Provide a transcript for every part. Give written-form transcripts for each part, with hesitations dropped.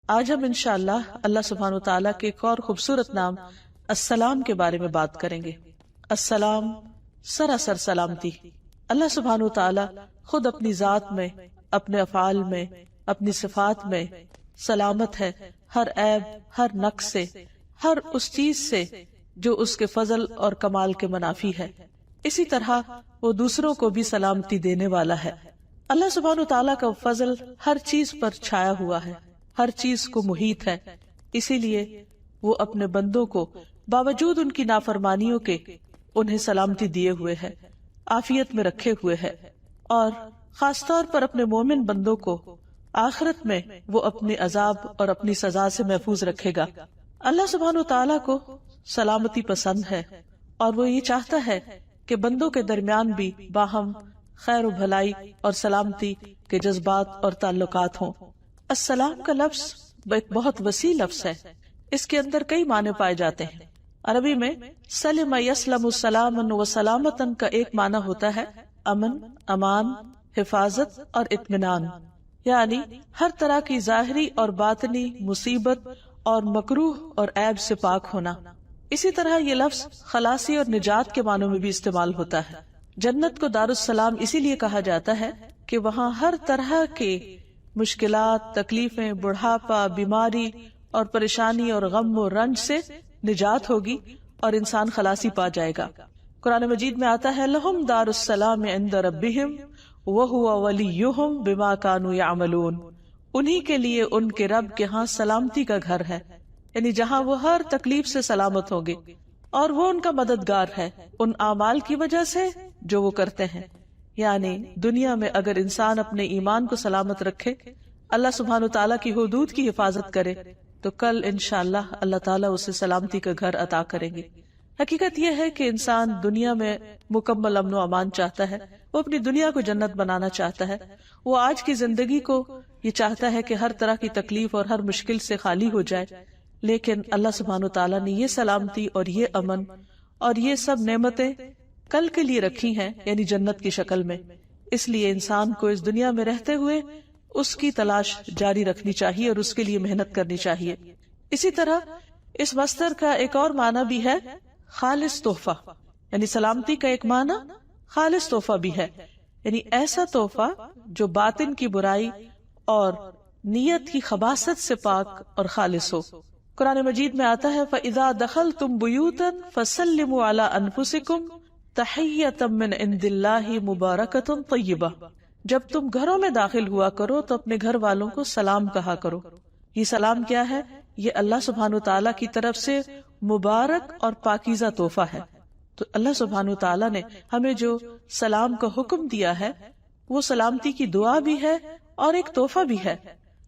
آج ہم انشاءاللہ اللہ سبحانہ وتعالیٰ کے ایک اور خوبصورت نام السلام کے بارے میں بات کریں گے۔ السلام سراسر سلامتی۔ اللہ سبحانہ وتعالیٰ خود اپنی ذات میں، اپنے افعال میں، اپنی صفات میں سلامت ہے، ہر عیب، ہر نقص سے، ہر اس چیز سے جو اس کے فضل اور کمال کے منافی ہے۔ اسی طرح وہ دوسروں کو بھی سلامتی دینے والا ہے۔ اللہ سبحانہ وتعالیٰ کا فضل ہر چیز پر چھایا ہوا ہے، ہر چیز کو محیط ہے، اسی لیے وہ اپنے بندوں کو باوجود ان کی نافرمانیوں کے انہیں سلامتی دیے ہوئے ہے، عافیت میں رکھے ہوئے ہے، اور خاص طور پر اپنے مومن بندوں کو آخرت میں وہ اپنے عذاب اور اپنی سزا سے محفوظ رکھے گا۔ اللہ سبحانہ وتعالیٰ کو سلامتی پسند ہے، اور وہ یہ چاہتا ہے کہ بندوں کے درمیان بھی باہم خیر و بھلائی اور سلامتی کے جذبات اور تعلقات ہوں۔ السلام کا لفظ ایک بہت وسیع لفظ ہے، اس کے اندر کئی معنی پائے جاتے ہیں۔ عربی میں سلم یسلم سلاما و سلامتن کا ایک معنی ہوتا ہے امن، امان، حفاظت اور اطمینان، یعنی ہر طرح کی ظاہری اور باطنی مصیبت اور مکروہ اور عیب سے پاک ہونا۔ اسی طرح یہ لفظ خلاصی اور نجات کے معنوں میں بھی استعمال ہوتا ہے۔ جنت کو دار السلام اسی لیے کہا جاتا ہے کہ وہاں ہر طرح کے مشکلات، تکلیفیں، بڑھاپا، بیماری اور پریشانی اور غم و رنج سے نجات ہوگی اور انسان خلاصی پا جائے گا۔ قرآن مجید میں آتا ہے لہم دار السلام عند ربہم وہو ولیہم بما کانوا یعملون، انہی کے لیے ان کے رب کے ہاں سلامتی کا گھر ہے، یعنی جہاں وہ ہر تکلیف سے سلامت ہوں گے، اور وہ ان کا مددگار ہے ان اعمال کی وجہ سے جو وہ کرتے ہیں۔ یعنی دنیا میں اگر انسان اپنے ایمان کو سلامت رکھے، اللہ سبحانہ تعالیٰ کی حدود کی حفاظت کرے، تو کل انشاءاللہ اللہ تعالیٰ اسے سلامتی کا گھر عطا کریں گے۔ حقیقت یہ ہے کہ انسان دنیا میں مکمل امن و امان چاہتا ہے، وہ اپنی دنیا کو جنت بنانا چاہتا ہے، وہ آج کی زندگی کو یہ چاہتا ہے کہ ہر طرح کی تکلیف اور ہر مشکل سے خالی ہو جائے، لیکن اللہ سبحانہ تعالیٰ نے یہ سلامتی اور یہ امن اور یہ سب نعمتیں کل کے لیے رکھی ہیں، یعنی جنت کی شکل میں۔ اس لیے انسان کو اس دنیا میں رہتے ہوئے اس کی تلاش جاری رکھنی چاہیے اور اس کے لیے محنت کرنی چاہیے۔ اسی طرح اس مصدر کا ایک اور معنی بھی ہے خالص تحفہ، یعنی سلامتی کا ایک معنی خالص تحفہ بھی ہے، یعنی ایسا تحفہ جو باطن کی برائی اور نیت کی خباثت سے پاک اور خالص ہو۔ قرآن مجید میں آتا ہے فَإِذَا دَخَلْتُمْ بُيُوتًا فَسَلِّمُوا عَلَىٰ أَنفُسِكُمْ تَحِيَّةً مِّنْ عِندِ اللَّهِ مُبَارَكَةٌ طَيِّبَةٌ، جب تم گھروں میں داخل ہوا کرو تو اپنے گھر والوں کو سلام کہا کرو۔ یہ سلام کیا ہے؟ یہ اللہ سبحانہ تعالیٰ کی طرف سے مبارک اور پاکیزہ تحفہ ہے۔ تو اللہ سبحانہ تعالیٰ نے ہمیں جو سلام کا حکم دیا ہے وہ سلامتی کی دعا بھی ہے اور ایک تحفہ بھی ہے۔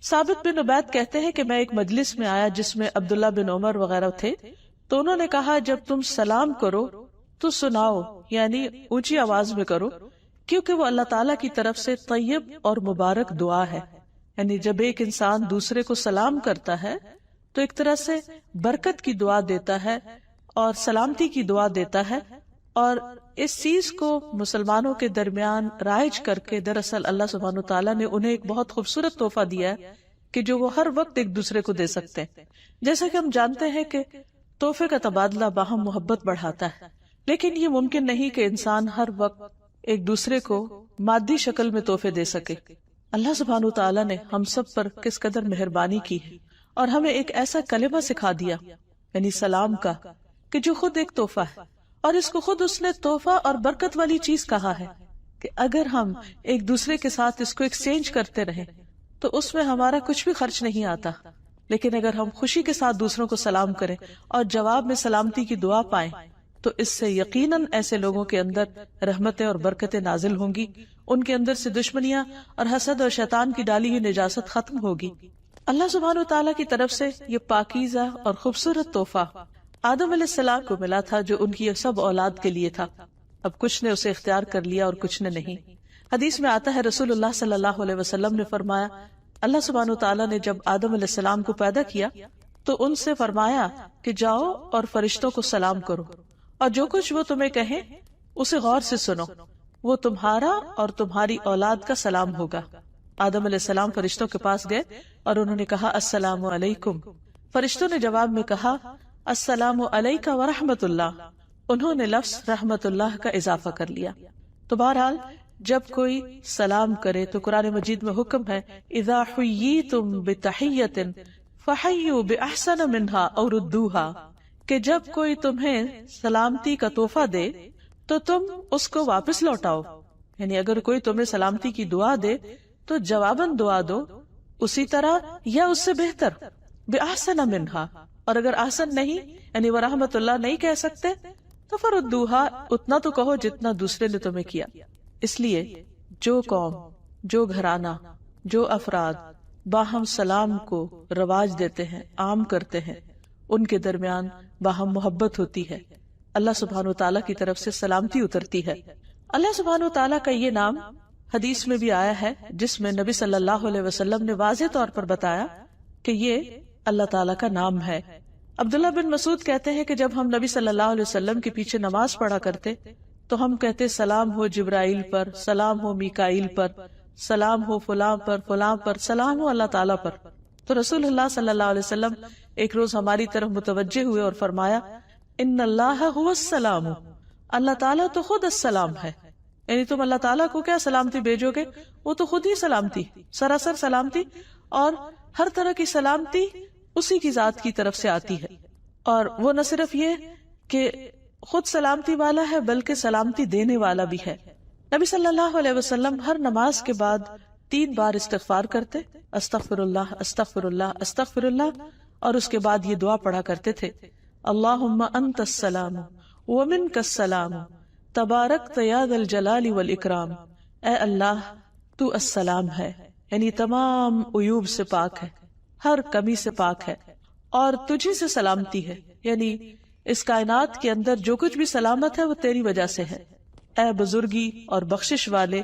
ثابت بن عبید کہتے ہیں کہ میں ایک مجلس میں آیا جس میں عبداللہ بن عمر وغیرہ تھے، تو انہوں نے کہا جب تم سلام کرو تو سناؤ، یعنی اونچی آواز میں کرو، کیونکہ وہ اللہ تعالیٰ کی طرف سے طیب اور مبارک دعا ہے۔ یعنی جب ایک انسان دوسرے کو سلام کرتا ہے تو ایک طرح سے برکت کی دعا دیتا ہے اور سلامتی کی دعا دیتا ہے، اور اس چیز کو مسلمانوں کے درمیان رائج کر کے دراصل اللہ سبحانہ تعالیٰ نے انہیں ایک بہت خوبصورت تحفہ دیا ہے کہ جو وہ ہر وقت ایک دوسرے کو دے سکتے ہیں۔ جیسا کہ ہم جانتے ہیں کہ تحفے کا تبادلہ باہم محبت بڑھاتا ہے، لیکن یہ ممکن نہیں کہ انسان ہر وقت ایک دوسرے کو مادی شکل میں تحفے دے سکے۔ اللہ سبحانہ تعالیٰ نے ہم سب پر کس قدر مہربانی کی ہے اور ہمیں ایک ایسا کلمہ سکھا دیا، یعنی سلام کا، کہ جو خود ایک تحفہ ہے، اور اس کو خود اس نے تحفہ اور برکت والی چیز کہا ہے کہ اگر ہم ایک دوسرے کے ساتھ اس کو ایکسچینج کرتے رہیں تو اس میں ہمارا کچھ بھی خرچ نہیں آتا، لیکن اگر ہم خوشی کے ساتھ دوسروں کو سلام کریں اور جواب میں سلامتی کی دعا پائیں تو اس سے یقیناً ایسے لوگوں کے اندر رحمتیں اور برکتیں نازل ہوں گی، ان کے اندر سے دشمنیاں اور حسد اور شیطان کی ڈالی ہوئی نجاست ختم ہوگی۔ اللہ سبحانہ وتعالیٰ کی طرف سے یہ پاکیزہ اور خوبصورت تحفہ آدم علیہ السلام کو ملا تھا، جو ان کی سب اولاد کے لیے تھا۔ اب کچھ نے اسے اختیار کر لیا اور کچھ نے نہیں۔ حدیث میں آتا ہے رسول اللہ صلی اللہ علیہ وسلم نے فرمایا اللہ سبحانہ وتعالیٰ نے جب آدم علیہ السلام کو پیدا کیا تو ان سے فرمایا کہ جاؤ اور فرشتوں کو سلام کرو، اور جو کچھ وہ تمہیں کہیں اسے غور سے سنو، وہ تمہارا اور تمہاری اولاد کا سلام ہوگا۔ آدم علیہ السلام فرشتوں کے پاس گئے اور انہوں نے کہا السلام علیکم. فرشتوں نے جواب میں کہا السلام علیکہ ورحمۃ اللہ. انہوں نے لفظ رحمت اللہ کا اضافہ کر لیا. تو بہرحال جب کوئی سلام کرے تو قرآن مجید میں حکم ہے اذا حییتم بتحیۃ فحیوا باحسن منها او ردوها، کہ جب کوئی تمہیں سلامتی کا تحفہ دے تو تم اس کو واپس لوٹاؤ. یعنی اگر کوئی تمہیں سلامتی کی دعا دے تو جواباً دعا دو اسی طرح یا اس سے بہتر، بِأَحْسَنَ مِنْهَا. اور اگر احسن نہیں یعنی ورحمت اللہ نہیں کہہ سکتے تو فَرُدُّوهَا، اتنا تو کہو جتنا دوسرے نے تمہیں کیا. اس لیے جو قوم، جو گھرانہ، جو افراد باہم سلام کو رواج دیتے ہیں، عام کرتے ہیں، ان کے درمیان باہم محبت ہوتی ہے، اللہ سبحانہ وتعالیٰ کی طرف سے سلامتی اترتی ہے. اللہ سبحانہ وتعالیٰ کا یہ نام حدیث میں بھی آیا ہے جس میں نبی صلی اللہ علیہ وسلم نے واضح طور پر بتایا کہ یہ اللہ تعالیٰ کا نام ہے. عبداللہ بن مسعود کہتے ہیں کہ جب ہم نبی صلی اللہ علیہ وسلم کے پیچھے نماز پڑھا کرتے تو ہم کہتے سلام ہو جبرائیل پر، سلام ہو میکائیل پر، سلام ہو فلاں پر، فلاں پر، سلام ہو اللہ تعالیٰ پر. تو رسول اللہ صلی اللہ علیہ وسلم ایک روز ہماری طرف متوجہ ہوئے اور فرمایا ان اللہ هو السلام، اللہ تعالیٰ تو خود السلام ہے. یعنی تم اللہ تعالیٰ کو کیا سلامتی بھیجو گے، وہ تو خود ہی سلامتی، سراسر سلامتی، اور ہر طرح کی سلامتی اسی کی ذات کی طرف سے آتی ہے. اور وہ نہ صرف یہ کہ خود سلامتی والا ہے بلکہ سلامتی دینے والا بھی ہے. نبی صلی اللہ علیہ وسلم ہر نماز کے بعد 3 بار استغفار کرتے، استغفر اللہ استغفر اللہ استغفر اللہ، اور اس کے بعد یہ دعا پڑھا کرتے تھے اللہم انت السلام ومنک السلام تبارکت یا ذا الجلال والاکرام. اے اللہ تو السلام ہے، یعنی تمام عیوب سے پاک ہے، ہر کمی سے پاک ہے، اور تجھی سے سلامتی ہے، یعنی اس کائنات کے اندر جو کچھ بھی سلامت ہے وہ تیری وجہ سے ہے. اے بزرگی اور بخشش والے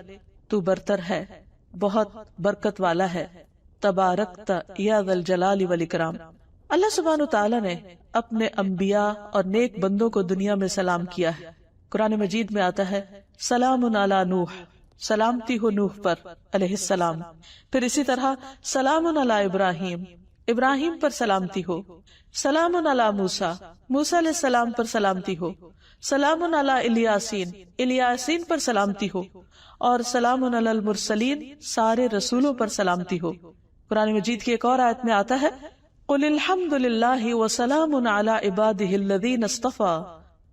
تو برتر ہے، بہت برکت والا ہے. تبارکت یا ذا الجلال والاکرام. اللہ سبحانہ وتعالیٰ نے اپنے انبیاء اور نیک بندوں کو دنیا میں سلام کیا ہے. قرآن مجید میں آتا ہے سلام علی نوح، سلامتی ہو نوح پر علیہ السلام. پھر اسی طرح سلام علی ابراہیم، ابراہیم پر سلامتی ہو. سلام علی موسیٰ، موسیٰ علیہ السلام پر سلامتی ہو. سلام علی الیاسین، الیاسین پر سلامتی ہو. اور سلام علی المرسلین، سارے رسولوں پر سلامتی ہو. قرآن مجید کی ایک اور آیت میں آتا ہے قل الحمد للہ وسلام علی عبادہ الذین اصطفیٰ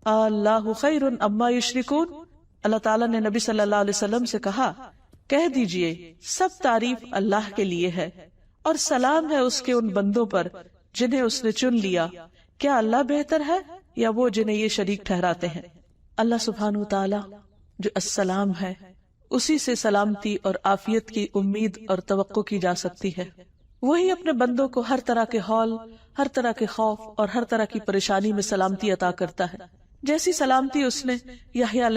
اللہ خیر اما یشرکون. اللہ تعالیٰ نے نبی صلی اللہ علیہ وسلم سے کہا کہہ دیجئے سب تعریف اللہ کے لیے ہے اور سلام ہے اس کے ان بندوں پر جنہیں اس نے چن لیا. کیا اللہ بہتر ہے یا وہ جنہیں یہ شریک ٹھہراتے ہیں؟ اللہ سبحانہ وتعالی جو السلام ہے اسی سے سلامتی اور عافیت کی امید اور توقع کی جا سکتی ہے. وہی اپنے بندوں کو ہر طرح کے ہول، ہر طرح کے خوف اور ہر طرح کی پریشانی میں سلامتی عطا کرتا ہے. جیسی سلامتی اس نے یحییٰ